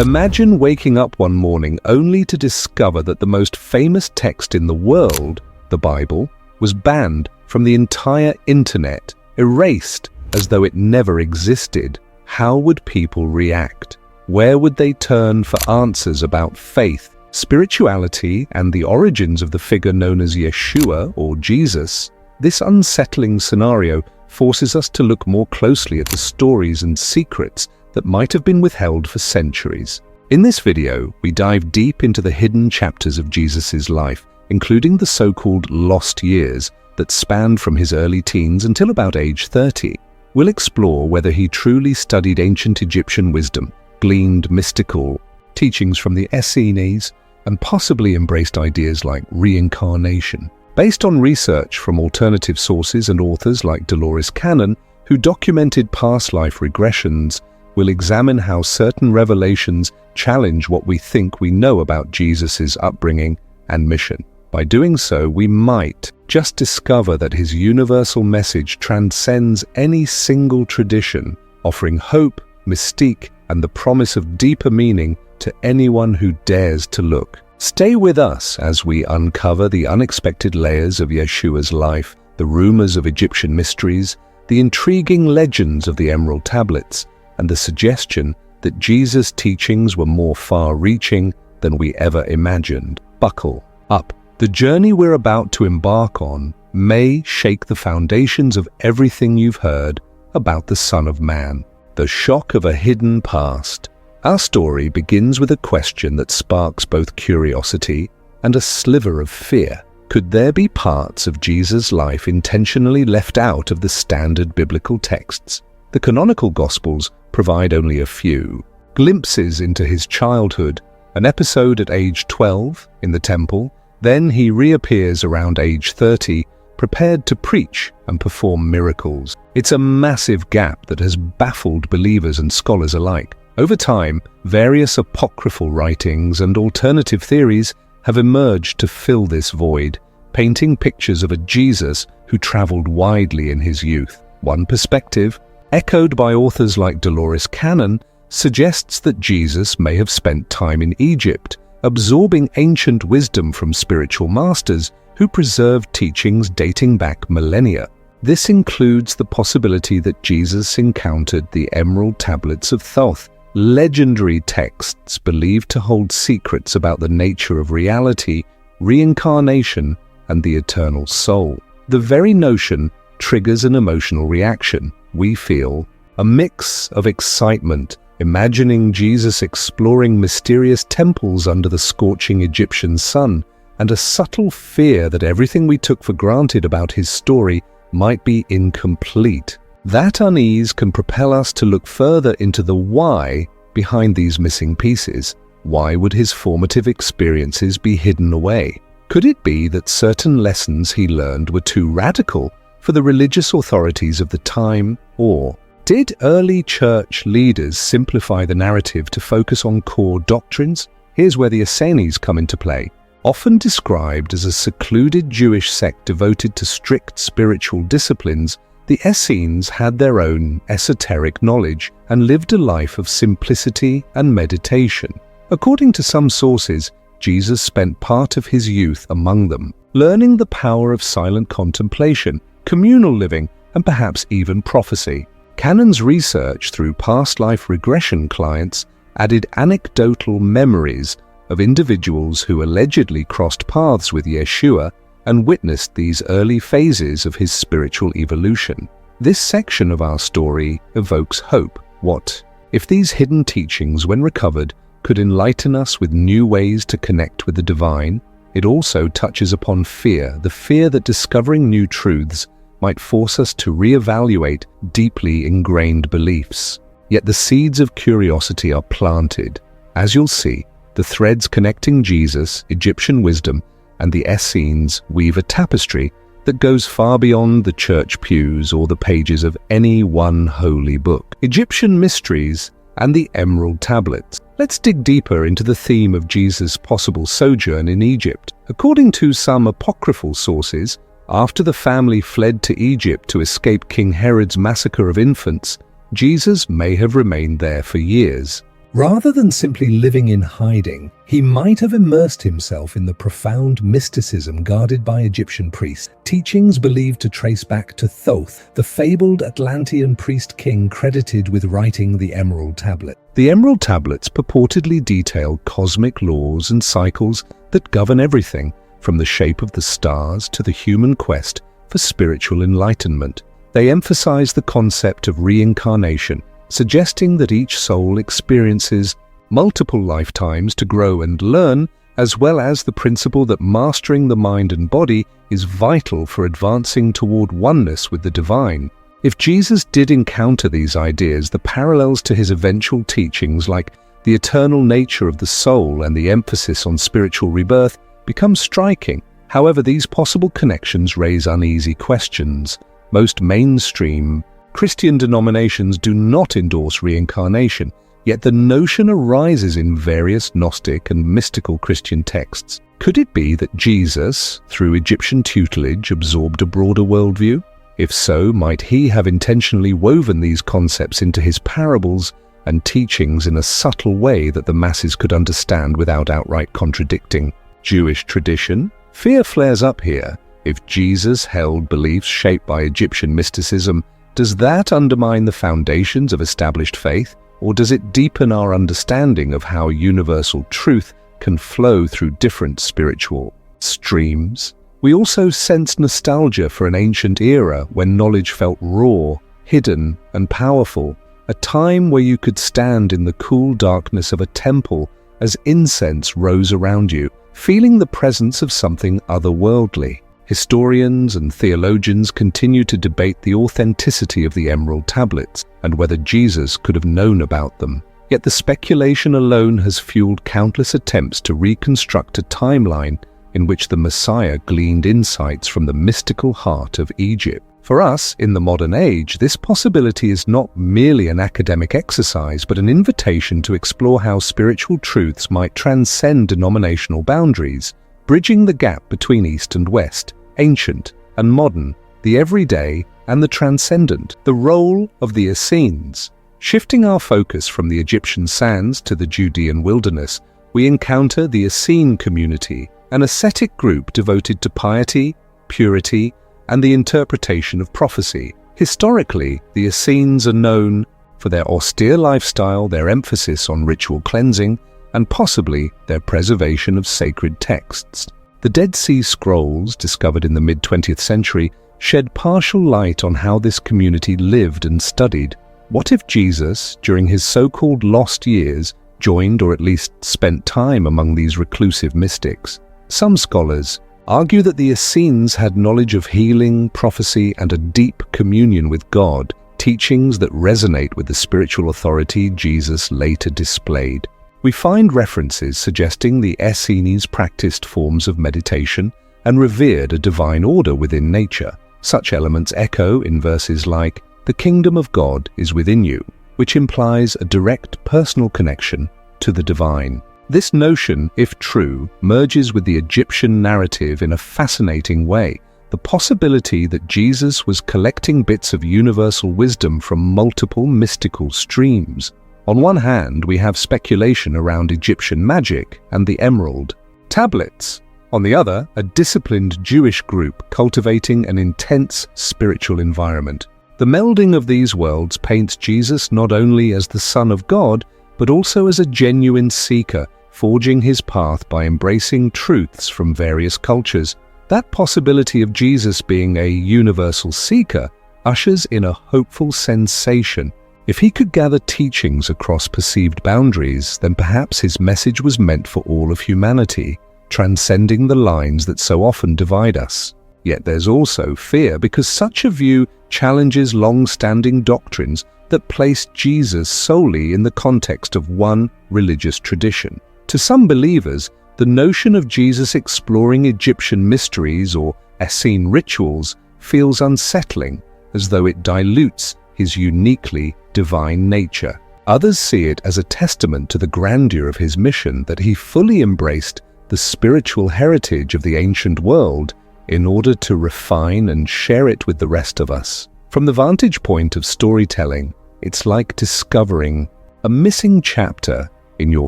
Imagine waking up one morning only to discover that the most famous text in the world, the Bible, was banned from the entire internet, erased as though it never existed. How would people react? Where would they turn for answers about faith, spirituality, and the origins of the figure known as Yeshua or Jesus? This unsettling scenario forces us to look more closely at the stories and secrets that might have been withheld for centuries. In this video, we dive deep into the hidden chapters of Jesus' life, including the so-called lost years that spanned from his early teens until about age 30. We'll explore whether he truly studied ancient Egyptian wisdom, gleaned mystical teachings from the Essenes, and possibly embraced ideas like reincarnation. Based on research from alternative sources and authors like Dolores Cannon, who documented past life regressions, we'll examine how certain revelations challenge what we think we know about Jesus' upbringing and mission. By doing so, we might just discover that his universal message transcends any single tradition, offering hope, mystique, and the promise of deeper meaning to anyone who dares to look. Stay with us as we uncover the unexpected layers of Yeshua's life, the rumors of Egyptian mysteries, the intriguing legends of the Emerald Tablets, and the suggestion that Jesus' teachings were more far-reaching than we ever imagined. Buckle up. The journey we're about to embark on may shake the foundations of everything you've heard about the Son of Man. The shock of a hidden past. Our story begins with a question that sparks both curiosity and a sliver of fear. Could there be parts of Jesus' life intentionally left out of the standard biblical texts? The canonical Gospels provide only a few glimpses into his childhood, an episode at age 12 in the temple. Then he reappears around age 30, prepared to preach and perform miracles. It's a massive gap that has baffled believers and scholars alike. Over time, various apocryphal writings and alternative theories have emerged to fill this void, painting pictures of a Jesus who traveled widely in his youth. One perspective, echoed by authors like Dolores Cannon, suggests that Jesus may have spent time in Egypt, absorbing ancient wisdom from spiritual masters who preserved teachings dating back millennia. This includes the possibility that Jesus encountered the Emerald Tablets of Thoth, legendary texts believed to hold secrets about the nature of reality, reincarnation, and the eternal soul. The very notion triggers an emotional reaction. We feel a mix of excitement, imagining Jesus exploring mysterious temples under the scorching Egyptian sun, and a subtle fear that everything we took for granted about his story might be incomplete. That unease can propel us to look further into the why behind these missing pieces. Why would his formative experiences be hidden away? Could it be that certain lessons he learned were too radical for the religious authorities of the time? Or did early church leaders simplify the narrative to focus on core doctrines? Here's where the Essenes come into play. Often described as a secluded Jewish sect devoted to strict spiritual disciplines, the Essenes had their own esoteric knowledge and lived a life of simplicity and meditation. According to some sources, Jesus spent part of his youth among them, learning the power of silent contemplation, communal living, and perhaps even prophecy. Cannon's research through past life regression clients added anecdotal memories of individuals who allegedly crossed paths with Yeshua and witnessed these early phases of his spiritual evolution. This section of our story evokes hope. What if these hidden teachings, when recovered, could enlighten us with new ways to connect with the divine? It also touches upon fear, the fear that discovering new truths might force us to reevaluate deeply ingrained beliefs. Yet the seeds of curiosity are planted. As you'll see, the threads connecting Jesus, Egyptian wisdom, and the Essenes weave a tapestry that goes far beyond the church pews or the pages of any one holy book. Egyptian mysteries and the Emerald Tablets. Let's dig deeper into the theme of Jesus' possible sojourn in Egypt. According to some apocryphal sources, after the family fled to Egypt to escape King Herod's massacre of infants, Jesus may have remained there for years. Rather than simply living in hiding, he might have immersed himself in the profound mysticism guarded by Egyptian priests, teachings believed to trace back to Thoth, the fabled Atlantean priest-king credited with writing the Emerald Tablet. The Emerald Tablets purportedly detail cosmic laws and cycles that govern everything, from the shape of the stars to the human quest for spiritual enlightenment. They emphasize the concept of reincarnation, suggesting that each soul experiences multiple lifetimes to grow and learn, as well as the principle that mastering the mind and body is vital for advancing toward oneness with the divine. If Jesus did encounter these ideas, the parallels to his eventual teachings, like the eternal nature of the soul and the emphasis on spiritual rebirth, become striking. However, these possible connections raise uneasy questions. Most mainstream Christian denominations do not endorse reincarnation, yet the notion arises in various Gnostic and mystical Christian texts. Could it be that Jesus, through Egyptian tutelage, absorbed a broader worldview? If so, might he have intentionally woven these concepts into his parables and teachings in a subtle way that the masses could understand without outright contradicting Jewish tradition? Fear flares up here. If Jesus held beliefs shaped by Egyptian mysticism, does that undermine the foundations of established faith, or does it deepen our understanding of how universal truth can flow through different spiritual streams? We also sense nostalgia for an ancient era when knowledge felt raw, hidden, and powerful, a time where you could stand in the cool darkness of a temple as incense rose around you, feeling the presence of something otherworldly. Historians and theologians continue to debate the authenticity of the Emerald Tablets and whether Jesus could have known about them. Yet the speculation alone has fueled countless attempts to reconstruct a timeline in which the Messiah gleaned insights from the mystical heart of Egypt. For us, in the modern age, this possibility is not merely an academic exercise, but an invitation to explore how spiritual truths might transcend denominational boundaries, bridging the gap between East and West, ancient and modern, the everyday and the transcendent. The role of the Essenes. Shifting our focus from the Egyptian sands to the Judean wilderness, we encounter the Essene community, an ascetic group devoted to piety, purity, and the interpretation of prophecy. Historically, the Essenes are known for their austere lifestyle, their emphasis on ritual cleansing, and possibly their preservation of sacred texts. The Dead Sea Scrolls, discovered in the mid-20th century, shed partial light on how this community lived and studied. What if Jesus, during his so-called lost years, joined or at least spent time among these reclusive mystics? Some scholars argue that the Essenes had knowledge of healing, prophecy, and a deep communion with God, teachings that resonate with the spiritual authority Jesus later displayed. We find references suggesting the Essenes practiced forms of meditation and revered a divine order within nature. Such elements echo in verses like, "The kingdom of God is within you," which implies a direct personal connection to the divine. This notion, if true, merges with the Egyptian narrative in a fascinating way. The possibility that Jesus was collecting bits of universal wisdom from multiple mystical streams. On one hand, we have speculation around Egyptian magic and the Emerald Tablets. On the other, a disciplined Jewish group cultivating an intense spiritual environment. The melding of these worlds paints Jesus not only as the Son of God, but also as a genuine seeker, forging his path by embracing truths from various cultures. That possibility of Jesus being a universal seeker ushers in a hopeful sensation. If he could gather teachings across perceived boundaries, then perhaps his message was meant for all of humanity, transcending the lines that so often divide us. Yet there's also fear, because such a view challenges long-standing doctrines that place Jesus solely in the context of one religious tradition. To some believers, the notion of Jesus exploring Egyptian mysteries or Essene rituals feels unsettling, as though it dilutes his uniquely divine nature. Others see it as a testament to the grandeur of his mission, that he fully embraced the spiritual heritage of the ancient world in order to refine and share it with the rest of us. From the vantage point of storytelling, it's like discovering a missing chapter in your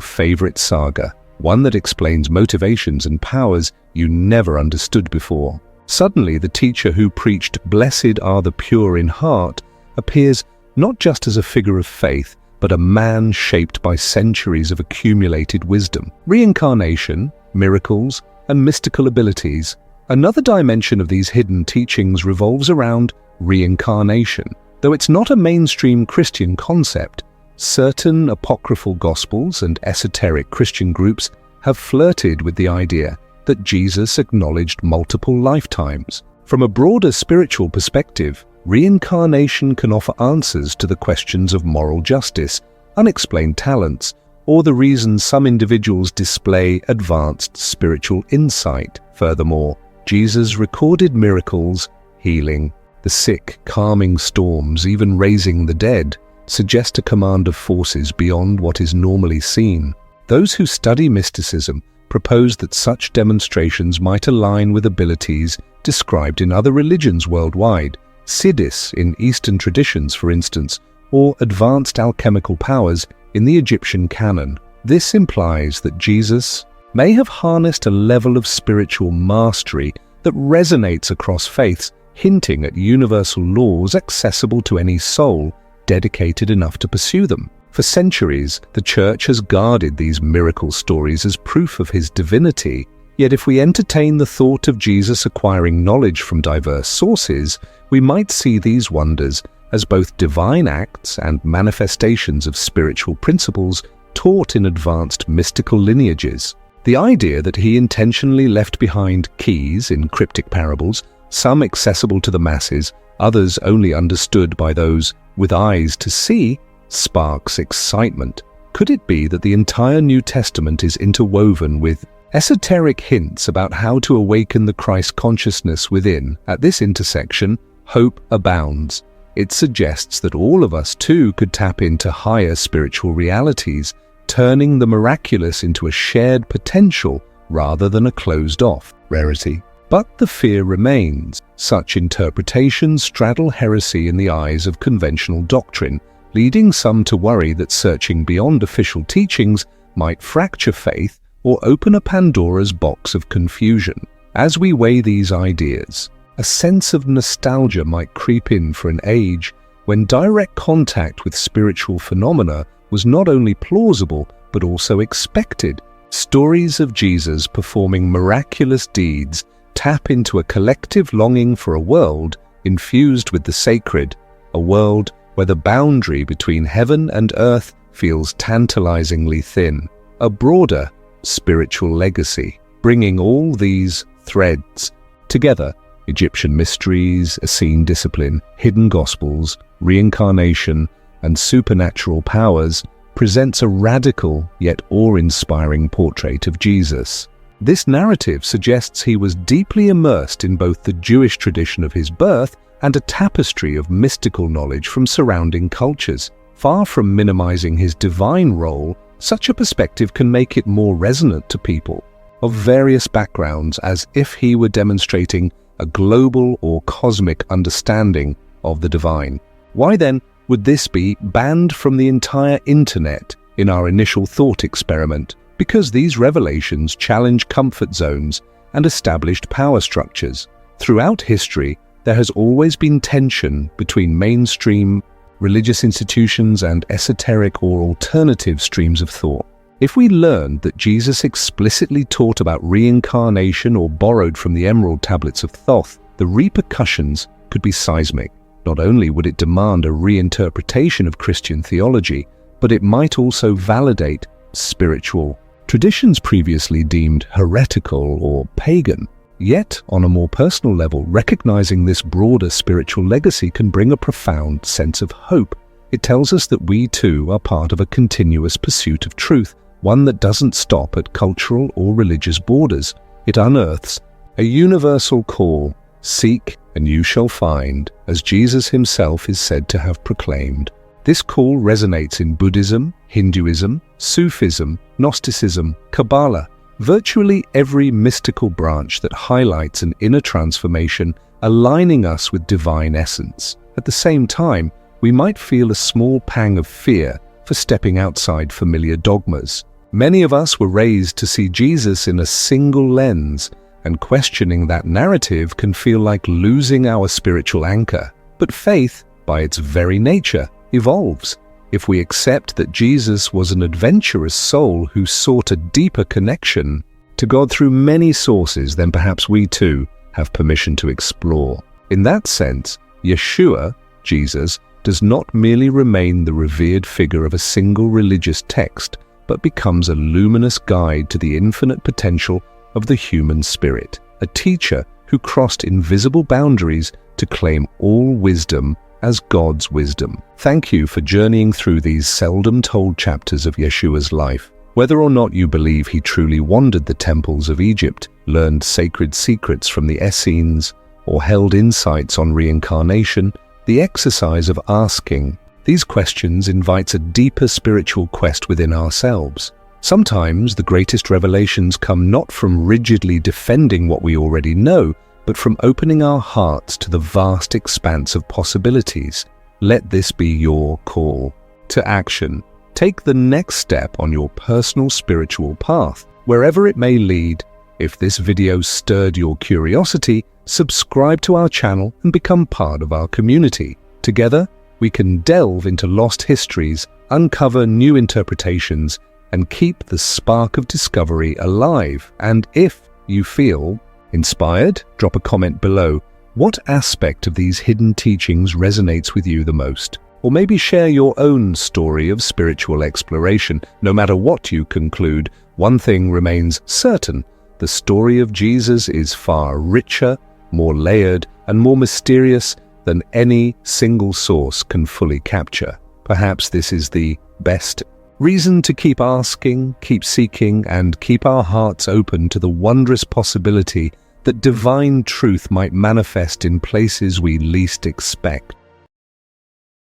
favorite saga, one that explains motivations and powers you never understood before. Suddenly, the teacher who preached "Blessed are the pure in heart" appears not just as a figure of faith, but a man shaped by centuries of accumulated wisdom. Reincarnation, miracles, and mystical abilities. Another dimension of these hidden teachings revolves around reincarnation. Though it's not a mainstream Christian concept, certain apocryphal gospels and esoteric Christian groups have flirted with the idea that Jesus acknowledged multiple lifetimes. From a broader spiritual perspective, reincarnation can offer answers to the questions of moral justice, unexplained talents, or the reasons some individuals display advanced spiritual insight. Furthermore, Jesus recorded miracles, healing the sick, calming storms, even raising the dead, suggest a command of forces beyond what is normally seen. Those who study mysticism propose that such demonstrations might align with abilities described in other religions worldwide, siddhis in Eastern traditions, for instance, or advanced alchemical powers in the Egyptian canon. This implies that Jesus may have harnessed a level of spiritual mastery that resonates across faiths, hinting at universal laws accessible to any soul dedicated enough to pursue them. For centuries, the Church has guarded these miracle stories as proof of his divinity. Yet if we entertain the thought of Jesus acquiring knowledge from diverse sources, we might see these wonders as both divine acts and manifestations of spiritual principles taught in advanced mystical lineages. The idea that he intentionally left behind keys in cryptic parables, some accessible to the masses, others only understood by those with eyes to see, sparks excitement. Could it be that the entire New Testament is interwoven with esoteric hints about how to awaken the Christ consciousness within? At this intersection, hope abounds. It suggests that all of us too could tap into higher spiritual realities, turning the miraculous into a shared potential rather than a closed-off rarity. But the fear remains. Such interpretations straddle heresy in the eyes of conventional doctrine, leading some to worry that searching beyond official teachings might fracture faith or open a Pandora's box of confusion. As we weigh these ideas, a sense of nostalgia might creep in for an age when direct contact with spiritual phenomena was not only plausible but also expected. Stories of Jesus performing miraculous deeds tap into a collective longing for a world infused with the sacred, a world where the boundary between heaven and earth feels tantalizingly thin. A broader spiritual legacy, bringing all these threads together: Egyptian mysteries, Essene discipline, hidden gospels, reincarnation, and supernatural powers, presents a radical yet awe-inspiring portrait of Jesus. This narrative suggests he was deeply immersed in both the Jewish tradition of his birth and a tapestry of mystical knowledge from surrounding cultures. Far from minimizing his divine role, such a perspective can make it more resonant to people of various backgrounds, as if he were demonstrating a global or cosmic understanding of the divine. Why then would this be banned from the entire internet in our initial thought experiment? Because these revelations challenge comfort zones and established power structures. Throughout history, there has always been tension between mainstream religious institutions and esoteric or alternative streams of thought. If we learned that Jesus explicitly taught about reincarnation or borrowed from the Emerald Tablets of Thoth, the repercussions could be seismic. Not only would it demand a reinterpretation of Christian theology, but it might also validate spiritual traditions previously deemed heretical or pagan. Yet, on a more personal level, recognizing this broader spiritual legacy can bring a profound sense of hope. It tells us that we too are part of a continuous pursuit of truth, one that doesn't stop at cultural or religious borders. It unearths a universal call: seek and you shall find, as Jesus himself is said to have proclaimed. This call resonates in Buddhism, Hinduism, Sufism, Gnosticism, Kabbalah, virtually every mystical branch that highlights an inner transformation, aligning us with divine essence. At the same time, we might feel a small pang of fear for stepping outside familiar dogmas. Many of us were raised to see Jesus in a single lens, and questioning that narrative can feel like losing our spiritual anchor. But faith, by its very nature, evolves. If we accept that Jesus was an adventurous soul who sought a deeper connection to God through many sources, then perhaps we too have permission to explore. In that sense, Yeshua, Jesus, does not merely remain the revered figure of a single religious text, but becomes a luminous guide to the infinite potential of the human spirit, a teacher who crossed invisible boundaries to claim all wisdom as God's wisdom. Thank you for journeying through these seldom told chapters of Yeshua's life. Whether or not you believe he truly wandered the temples of Egypt, learned sacred secrets from the Essenes, or held insights on reincarnation, the exercise of asking these questions invites a deeper spiritual quest within ourselves. Sometimes the greatest revelations come not from rigidly defending what we already know, but from opening our hearts to the vast expanse of possibilities. Let this be your call to action. Take the next step on your personal spiritual path, wherever it may lead. If this video stirred your curiosity, subscribe to our channel and become part of our community. Together, we can delve into lost histories, uncover new interpretations, and keep the spark of discovery alive. And if you feel inspired, drop a comment below. What aspect of these hidden teachings resonates with you the most? Or maybe share your own story of spiritual exploration. No matter what you conclude, one thing remains certain: the story of Jesus is far richer, more layered, and more mysterious than any single source can fully capture. Perhaps this is the best reason to keep asking, keep seeking, and keep our hearts open to the wondrous possibility that divine truth might manifest in places we least expect.